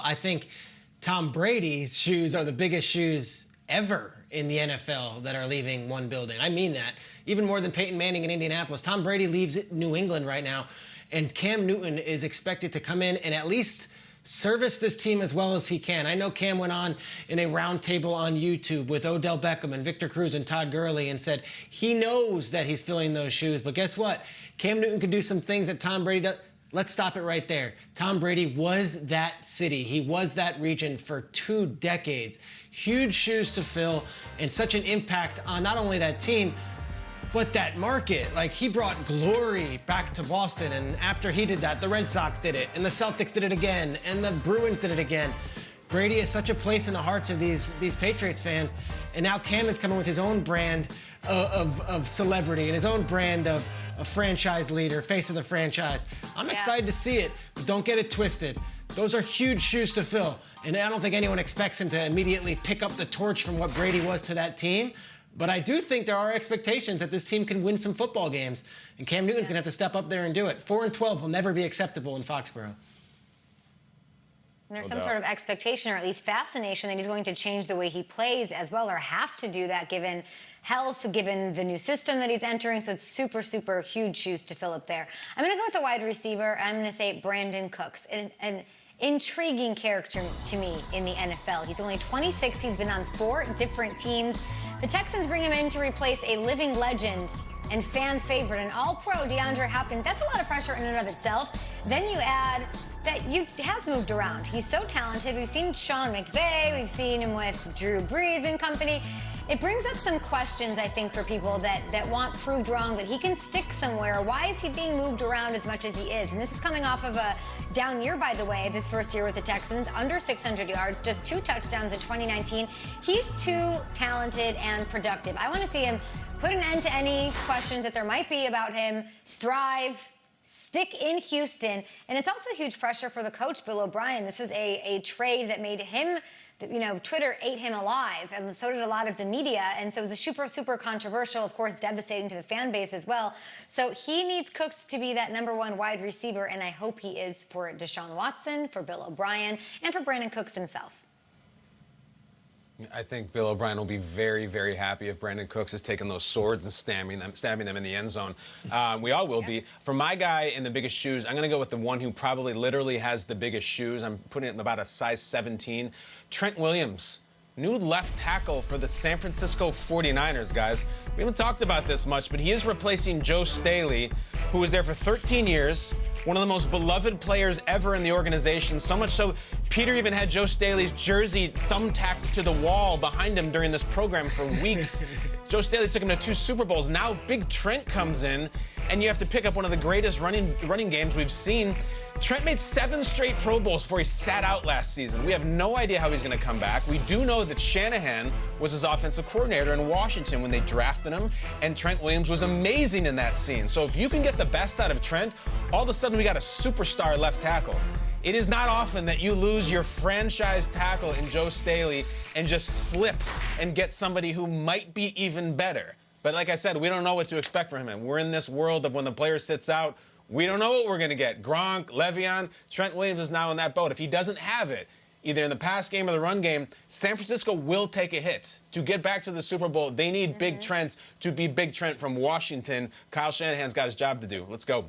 I think Tom Brady's shoes are the biggest shoes ever in the NFL that are leaving one building. I mean that. Even more than Peyton Manning in Indianapolis. Tom Brady leaves New England right now, and Cam Newton is expected to come in and at least service this team as well as he can. I know Cam went on in a roundtable on YouTube with Odell Beckham and Victor Cruz and Todd Gurley and said he knows that he's filling those shoes, but guess what? Cam Newton can do some things that Tom Brady does. Let's stop it right there. Tom Brady was that city. He was that region for 2 decades. Huge shoes to fill and such an impact on not only that team, but that market. Like, he brought glory back to Boston, and after he did that, the Red Sox did it, and the Celtics did it again, and the Bruins did it again. Brady is such a place in the hearts of these Patriots fans, and now Cam is coming with his own brand of celebrity and his own brand of a franchise leader, face of the franchise. I'm excited to see it, but don't get it twisted. Those are huge shoes to fill, and I don't think anyone expects him to immediately pick up the torch from what Brady was to that team. But I do think there are expectations that this team can win some football games, and Cam Newton's going to have to step up there and do it. 4-12 will never be acceptable in Foxborough. And there's some sort of expectation, or at least fascination, that he's going to change the way he plays as well, or have to do that given health, given the new system that he's entering. So it's super, super huge shoes to fill up there. I'm going to go with a wide receiver. I'm going to say Brandon Cooks. An intriguing character to me in the NFL. He's only 26. He's been on 4 different teams. The Texans bring him in to replace a living legend and fan favorite, an all-pro DeAndre Hopkins. That's a lot of pressure in and of itself. Then you add that he has moved around. He's so talented. We've seen Sean McVay. We've seen him with Drew Brees and company. It brings up some questions, I think, for people that want proved wrong, that he can stick somewhere. Why is he being moved around as much as he is? And this is coming off of a down year, by the way, this first year with the Texans, under 600 yards, just 2 touchdowns in 2019. He's too talented and productive. I want to see him put an end to any questions that there might be about him, thrive, stick in Houston. And it's also huge pressure for the coach, Bill O'Brien. This was a trade that made him, you know, Twitter ate him alive, and so did a lot of the media. And so it was a super, super controversial, of course, devastating to the fan base as well. So he needs Cooks to be that #1 wide receiver, and I hope he is for Deshaun Watson, for Bill O'Brien, and for Brandon Cooks himself. I think Bill O'Brien will be very, very happy if Brandon Cooks is taking those swords and stabbing them in the end zone. We all will be. For my guy in the biggest shoes, I'm going to go with the one who probably literally has the biggest shoes. I'm putting it in about a size 17. Trent Williams, new left tackle for the San Francisco 49ers, guys. We haven't talked about this much, but he is replacing Joe Staley, who was there for 13 years, one of the most beloved players ever in the organization, so much so Peter even had Joe Staley's jersey thumbtacked to the wall behind him during this program for weeks. Joe Staley took him to 2 Super Bowls. Now Big Trent comes in, and you have to pick up one of the greatest running games we've seen. Trent made 7 straight Pro Bowls before he sat out last season. We have no idea how he's going to come back. We do know that Shanahan was his offensive coordinator in Washington when they drafted him, and Trent Williams was amazing in that scene. So if you can get the best out of Trent, all of a sudden we got a superstar left tackle. It is not often that you lose your franchise tackle in Joe Staley and just flip and get somebody who might be even better. But like I said, we don't know what to expect from him. We're in this world of when the player sits out, we don't know what we're going to get. Gronk, Le'Veon, Trent Williams is now in that boat. If he doesn't have it, either in the pass game or the run game, San Francisco will take a hit. To get back to the Super Bowl, they need Big Trent to be Big Trent from Washington. Kyle Shanahan's got his job to do. Let's go.